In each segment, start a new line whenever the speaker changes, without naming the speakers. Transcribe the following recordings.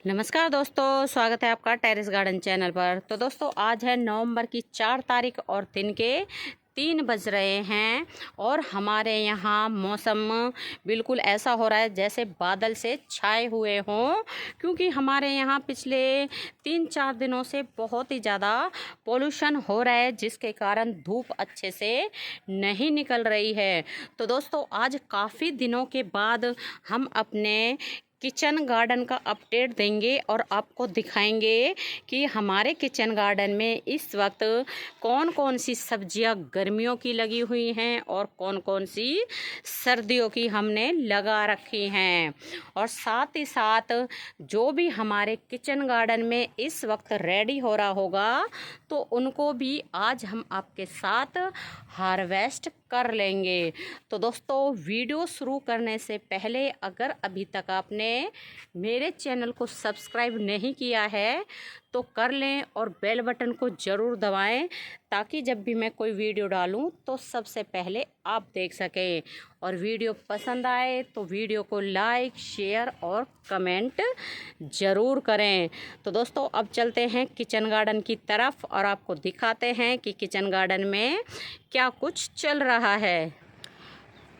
नमस्कार दोस्तों, स्वागत है आपका टेरेस गार्डन चैनल पर। तो दोस्तों आज है नवंबर की 4 तारीख और दिन के 3 बज रहे हैं और हमारे यहाँ मौसम बिल्कुल ऐसा हो रहा है जैसे बादल से छाए हुए हों, क्योंकि हमारे यहाँ पिछले 3-4 दिनों से बहुत ही ज़्यादा पोल्यूशन हो रहा है, जिसके कारण धूप अच्छे से नहीं निकल रही है। तो दोस्तों आज काफ़ी दिनों के बाद हम अपने किचन गार्डन का अपडेट देंगे और आपको दिखाएंगे कि हमारे किचन गार्डन में इस वक्त कौन कौन सी सब्जियां गर्मियों की लगी हुई हैं और कौन कौन सी सर्दियों की हमने लगा रखी हैं। और साथ ही साथ जो भी हमारे किचन गार्डन में इस वक्त रेडी हो रहा होगा तो उनको भी आज हम आपके साथ हार्वेस्ट कर लेंगे। तो दोस्तों वीडियो शुरू करने से पहले अगर अभी तक आपने मेरे चैनल को सब्सक्राइब नहीं किया है तो कर लें और बेल बटन को ज़रूर दबाएं, ताकि जब भी मैं कोई वीडियो डालूं तो सबसे पहले आप देख सकें। और वीडियो पसंद आए तो वीडियो को लाइक, शेयर और कमेंट ज़रूर करें। तो दोस्तों अब चलते हैं किचन गार्डन की तरफ और आपको दिखाते हैं कि किचन गार्डन में क्या कुछ चल रहा है।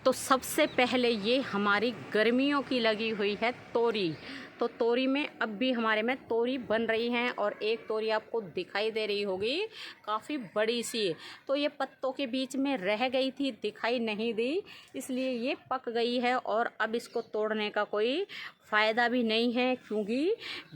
तो सबसे पहले ये हमारी गर्मियों की लगी हुई है तोरी। तो तोरी में अब भी हमारे में तोरी बन रही हैं और एक तोरी आपको दिखाई दे रही होगी काफ़ी बड़ी सी। तो ये पत्तों के बीच में रह गई थी, दिखाई नहीं दी, इसलिए ये पक गई है और अब इसको तोड़ने का कोई फ़ायदा भी नहीं है, क्योंकि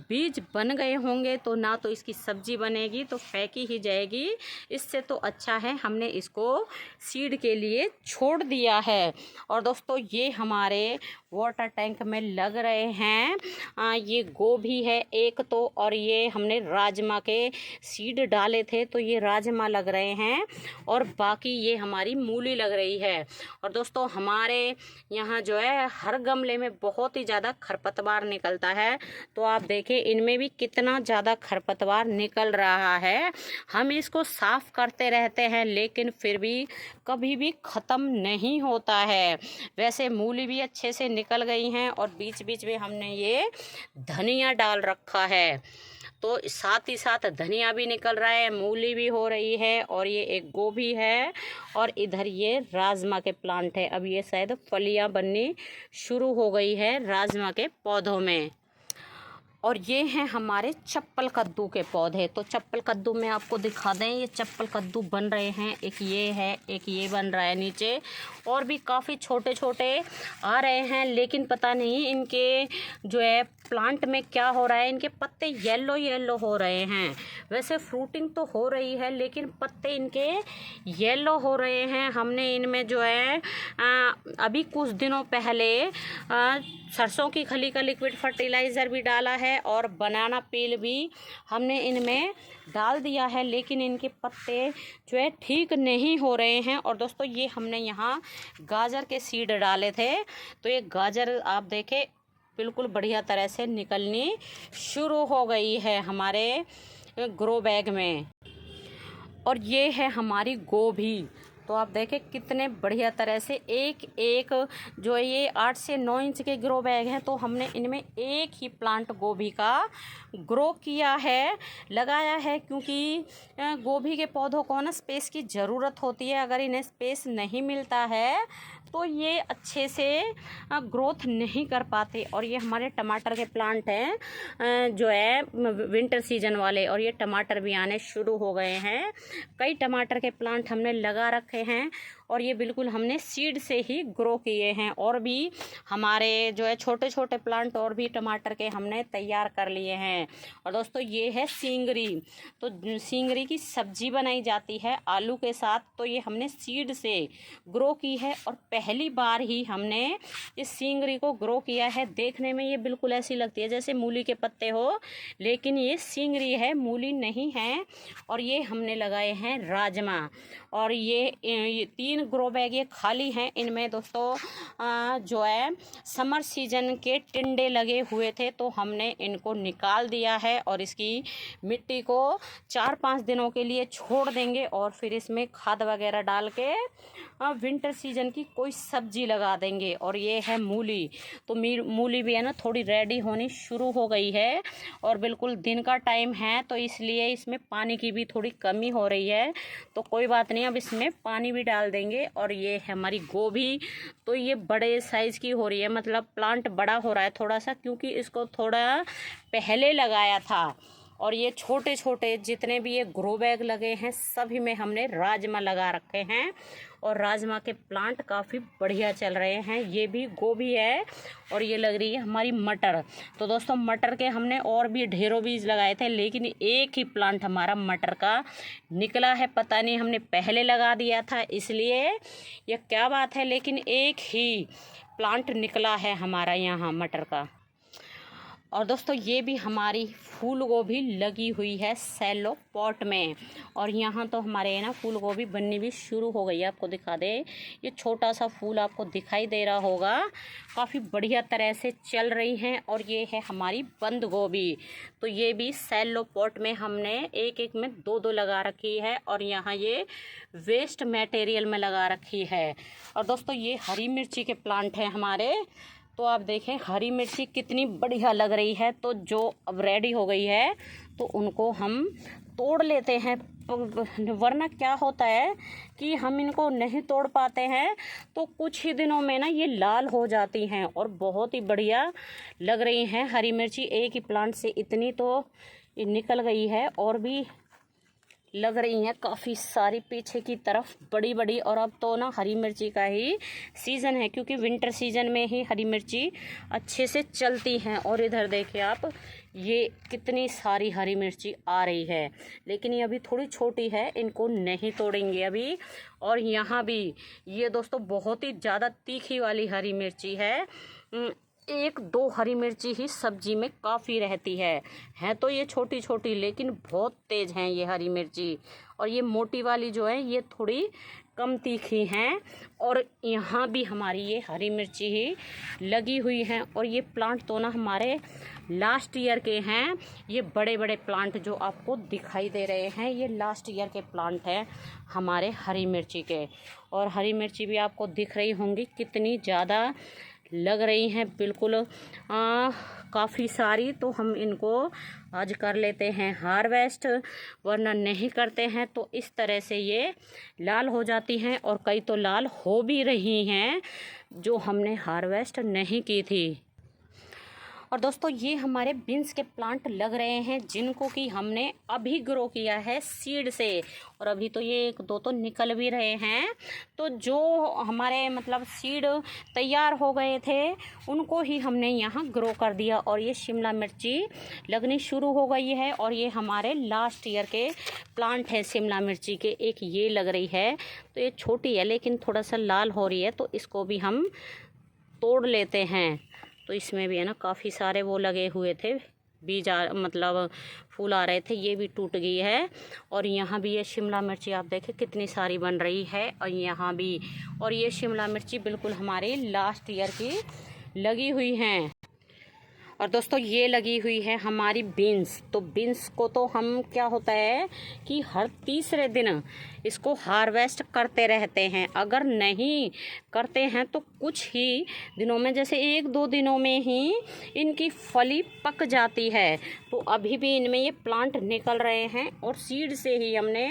बीज बन गए होंगे तो ना तो इसकी सब्जी बनेगी, तो फेंकी ही जाएगी। इससे तो अच्छा है हमने इसको सीड के लिए छोड़ दिया है। और दोस्तों ये हमारे वाटर टैंक में लग रहे हैं ये गोभी है एक तो, और ये हमने राजमा के सीड डाले थे तो ये राजमा लग रहे हैं, और बाकी ये हमारी मूली लग रही है। और दोस्तों हमारे यहाँ जो है हर गमले में बहुत ही ज़्यादा खरपतवार निकलता है। तो आप देखें इनमें भी कितना ज़्यादा खरपतवार निकल रहा है। हम इसको साफ करते रहते हैं लेकिन फिर भी कभी भी ख़त्म नहीं होता है। वैसे मूली भी अच्छे से निकल गई हैं और बीच बीच में हमने ये धनिया डाल रखा है, तो साथ ही साथ धनिया भी निकल रहा है, मूली भी हो रही है, और ये एक गोभी है और इधर ये राजमा के प्लांट है। अब ये शायद फलियां बननी शुरू हो गई है राजमा के पौधों में। और ये हैं हमारे चप्पल कद्दू के पौधे। तो चप्पल कद्दू में आपको दिखा दें, ये चप्पल कद्दू बन रहे हैं, एक ये है, एक ये बन रहा है नीचे, और भी काफ़ी छोटे छोटे आ रहे हैं, लेकिन पता नहीं इनके जो है प्लांट में क्या हो रहा है, इनके पत्ते येलो येलो हो रहे हैं। वैसे फ्रूटिंग तो हो रही है लेकिन पत्ते इनके येलो हो रहे हैं। हमने इनमें जो है अभी कुछ दिनों पहले सरसों की खली का लिक्विड फर्टिलाइज़र भी डाला है और बनाना पील भी हमने इनमें डाल दिया है, लेकिन इनके पत्ते जो है ठीक नहीं हो रहे हैं। और दोस्तों ये हमने यहाँ गाजर के सीड डाले थे, तो ये गाजर आप देखें बिल्कुल बढ़िया तरह से निकलनी शुरू हो गई है हमारे ग्रो बैग में। और ये है हमारी गोभी। तो आप देखें कितने बढ़िया तरह से एक एक जो ये 8 से 9 इंच के ग्रो बैग हैं, तो हमने इनमें एक ही प्लांट गोभी का ग्रो किया है, लगाया है, क्योंकि गोभी के पौधों को ना स्पेस की ज़रूरत होती है। अगर इन्हें स्पेस नहीं मिलता है तो ये अच्छे से ग्रोथ नहीं कर पाते। और ये हमारे टमाटर के प्लांट हैं जो है विंटर सीजन वाले, और ये टमाटर भी आने शुरू हो गए हैं। कई टमाटर के प्लांट हमने लगा रखे हैं और ये बिल्कुल हमने सीड से ही ग्रो किए हैं। और भी हमारे जो है छोटे छोटे प्लांट और भी टमाटर के हमने तैयार कर लिए हैं। और दोस्तों ये है सींगरी। तो सींगरी की सब्जी बनाई जाती है आलू के साथ, तो ये हमने सीड से ग्रो की है और पहली बार ही हमने इस सींगरी को ग्रो किया है। देखने में ये बिल्कुल ऐसी लगती है जैसे मूली के पत्ते हो, लेकिन ये सींगरी है, मूली नहीं है। और ये हमने लगाए हैं राजमा, और ये 3 3 ग्रो बैग ये खाली हैं। इनमें दोस्तों जो है समर सीजन के टिंडे लगे हुए थे, तो हमने इनको निकाल दिया है और इसकी मिट्टी को 4-5 दिनों के लिए छोड़ देंगे और फिर इसमें खाद वगैरह डाल के विंटर सीजन की कोई सब्जी लगा देंगे। और ये है मूली, तो मूली भी है ना थोड़ी रेडी होनी शुरू हो गई है और बिल्कुल दिन का टाइम है, तो इसलिए इसमें पानी की भी थोड़ी कमी हो रही है, तो कोई बात नहीं, अब इसमें पानी भी डाल देंगे। और ये है हमारी गोभी, तो ये बड़े साइज़ की हो रही है, मतलब प्लांट बड़ा हो रहा है थोड़ा सा, क्योंकि इसको थोड़ा पहले लगाया था। और ये छोटे छोटे जितने भी ये ग्रो बैग लगे हैं सभी में हमने राजमा लगा रखे हैं और राजमा के प्लांट काफ़ी बढ़िया चल रहे हैं। ये भी गोभी है और ये लग रही है हमारी मटर। तो दोस्तों मटर के हमने और भी ढेरों बीज लगाए थे, लेकिन एक ही प्लांट हमारा मटर का निकला है। पता नहीं हमने पहले लगा दिया था इसलिए यह क्या बात है, लेकिन एक ही प्लांट निकला है हमारा यहाँ मटर का। और दोस्तों ये भी हमारी फूल गोभी लगी हुई है सैलो पॉट में, और यहाँ तो हमारे ना फूल गोभी बननी भी शुरू हो गई है। आपको दिखा दे, ये छोटा सा फूल आपको दिखाई दे रहा होगा, काफ़ी बढ़िया तरह से चल रही हैं। और ये है हमारी बंद गोभी, तो ये भी सैलो पॉट में हमने एक एक में 2-2 लगा रखी है और यहाँ ये वेस्ट मटेरियल में लगा रखी है। और दोस्तों ये हरी मिर्ची के प्लांट हैं हमारे, तो आप देखें हरी मिर्ची कितनी बढ़िया लग रही है। तो जो अब रेडी हो गई है तो उनको हम तोड़ लेते हैं, वरना क्या होता है कि हम इनको नहीं तोड़ पाते हैं तो कुछ ही दिनों में ना ये लाल हो जाती हैं और बहुत ही बढ़िया लग रही हैं हरी मिर्ची। एक ही प्लांट से इतनी तो निकल गई है और भी लग रही हैं काफ़ी सारी पीछे की तरफ बड़ी बड़ी। और अब तो ना हरी मिर्ची का ही सीज़न है, क्योंकि विंटर सीज़न में ही हरी मिर्ची अच्छे से चलती हैं। और इधर देखिए आप, ये कितनी सारी हरी मिर्ची आ रही है, लेकिन ये अभी थोड़ी छोटी है, इनको नहीं तोड़ेंगे अभी। और यहाँ भी ये दोस्तों बहुत ही ज़्यादा तीखी वाली हरी मिर्ची है, 1-2 हरी मिर्ची ही सब्जी में काफ़ी रहती है तो ये छोटी छोटी, लेकिन बहुत तेज़ हैं ये हरी मिर्ची। और ये मोटी वाली जो है ये थोड़ी कम तीखी हैं। और यहाँ भी हमारी ये हरी मिर्ची ही लगी हुई हैं। और ये प्लांट तो ना हमारे लास्ट ईयर के हैं, ये बड़े बड़े प्लांट जो आपको दिखाई दे रहे हैं ये लास्ट ईयर के प्लांट हैं हमारे हरी मिर्ची के। और हरी मिर्ची भी आपको दिख रही होंगी कितनी ज़्यादा लग रही हैं, बिल्कुल काफ़ी सारी। तो हम इनको आज कर लेते हैं हार्वेस्ट, वरना नहीं करते हैं तो इस तरह से ये लाल हो जाती हैं। और कई तो लाल हो भी रही हैं जो हमने हार्वेस्ट नहीं की थी। और दोस्तों ये हमारे बीन्स के प्लांट लग रहे हैं जिनको कि हमने अभी ग्रो किया है सीड से, और अभी तो ये 1-2 तो निकल भी रहे हैं। तो जो हमारे मतलब सीड तैयार हो गए थे उनको ही हमने यहाँ ग्रो कर दिया। और ये शिमला मिर्ची लगनी शुरू हो गई है और ये हमारे लास्ट ईयर के प्लांट हैं शिमला मिर्ची के। एक ये लग रही है, तो ये छोटी है लेकिन थोड़ा सा लाल हो रही है, तो इसको भी हम तोड़ लेते हैं। तो इसमें भी है ना काफ़ी सारे वो लगे हुए थे बीज, मतलब फूल आ रहे थे, ये भी टूट गई है। और यहाँ भी ये शिमला मिर्ची आप देखें कितनी सारी बन रही है, और यहाँ भी। और ये शिमला मिर्ची बिल्कुल हमारी लास्ट ईयर की लगी हुई हैं। और दोस्तों ये लगी हुई है हमारी बीन्स। तो बीन्स को तो हम क्या होता है कि हर तीसरे दिन इसको हार्वेस्ट करते रहते हैं। अगर नहीं करते हैं तो कुछ ही दिनों में, जैसे 1-2 दिनों में ही इनकी फली पक जाती है। तो अभी भी इनमें ये प्लांट निकल रहे हैं और सीड से ही हमने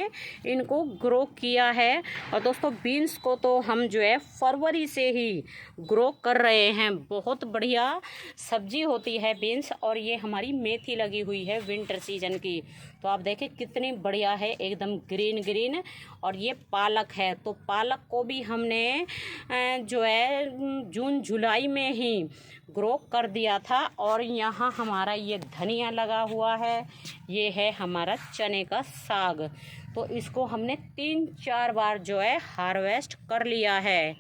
इनको ग्रो किया है। और दोस्तों बीन्स को तो हम जो है फरवरी से ही ग्रो कर रहे हैं। बहुत बढ़िया सब्जी होती है बीन्स। और ये हमारी मेथी लगी हुई है विंटर सीजन की, तो आप देखें कितनी बढ़िया है, एकदम ग्रीन ग्रीन। और ये पालक है, तो पालक को भी हमने जो है जून जुलाई में ही ग्रो कर दिया था। और यहाँ हमारा ये धनिया लगा हुआ है, ये है हमारा चने का साग। तो इसको हमने 3-4 बार जो है हार्वेस्ट कर लिया है।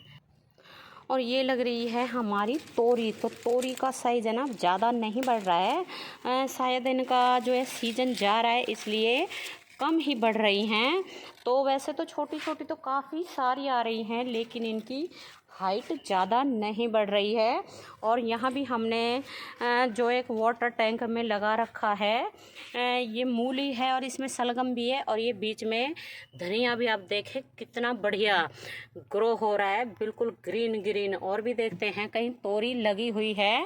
और ये लग रही है हमारी तोरी। तो तोरी का साइज़ है ना ज़्यादा नहीं बढ़ रहा है, शायद इनका जो है सीज़न जा रहा है इसलिए कम ही बढ़ रही हैं। तो वैसे तो छोटी छोटी तो काफ़ी सारी आ रही हैं, लेकिन इनकी हाइट ज़्यादा नहीं बढ़ रही है। और यहाँ भी हमने जो एक वाटर टैंक में लगा रखा है, ये मूली है और इसमें सलगम भी है, और ये बीच में धनिया भी। आप देखें कितना बढ़िया ग्रो हो रहा है, बिल्कुल ग्रीन ग्रीन। और भी देखते हैं, कहीं तोरी लगी हुई है।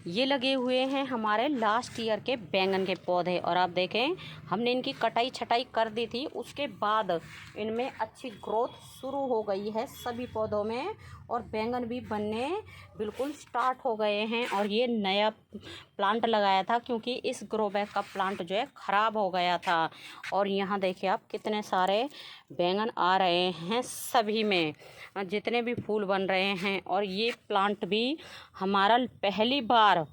ये लगे हुए हैं हमारे लास्ट ईयर के बैंगन के पौधे। और आप देखें, हमने इनकी कटाई छटाई कर दी थी, उसके बाद इनमें अच्छी ग्रोथ शुरू हो गई है सभी पौधों में, और बैंगन भी बनने बिल्कुल स्टार्ट हो गए हैं। और ये नया प्लांट लगाया था, क्योंकि इस ग्रो बैग का प्लांट जो है ख़राब हो गया था। और यहाँ देखिए आप, कितने सारे बैंगन आ रहे हैं सभी में, जितने भी फूल बन रहे हैं। और ये प्लांट भी हमारा पहली बार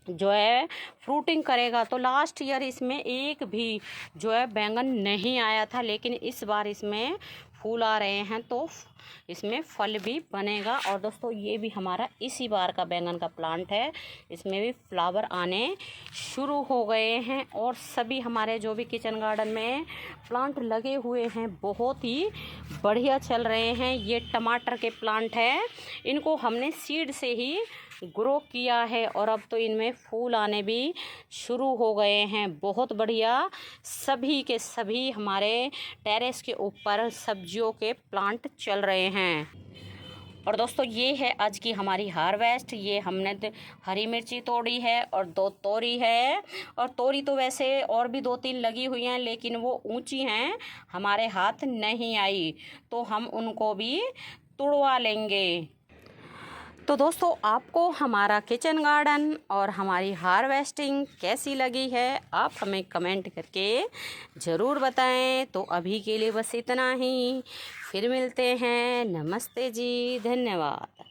जो है फ्रूटिंग करेगा। तो लास्ट ईयर इसमें एक भी जो है बैंगन नहीं आया था, लेकिन इस बार इसमें फूल आ रहे हैं, तो इसमें फल भी बनेगा। और दोस्तों, ये भी हमारा इसी बार का बैंगन का प्लांट है, इसमें भी फ्लावर आने शुरू हो गए हैं। और सभी हमारे जो भी किचन गार्डन में प्लांट लगे हुए हैं, बहुत ही बढ़िया चल रहे हैं। ये टमाटर के प्लांट है, इनको हमने सीड से ही ग्रो किया है, और अब तो इनमें फूल आने भी शुरू हो गए हैं। बहुत बढ़िया, सभी के सभी हमारे टेरेस के ऊपर सब्जियों के प्लांट चल रहे हैं। और दोस्तों, ये है आज की हमारी हार्वेस्ट। ये हमने हरी मिर्ची तोड़ी है और 2 तोरी है। और तोरी तो वैसे और भी 2-3 लगी हुई हैं, लेकिन वो ऊंची हैं, हमारे हाथ नहीं आई, तो हम उनको भी तुड़वा लेंगे। तो दोस्तों, आपको हमारा किचन गार्डन और हमारी हार्वेस्टिंग कैसी लगी है, आप हमें कमेंट करके ज़रूर बताएं। तो अभी के लिए बस इतना ही, फिर मिलते हैं। नमस्ते जी, धन्यवाद।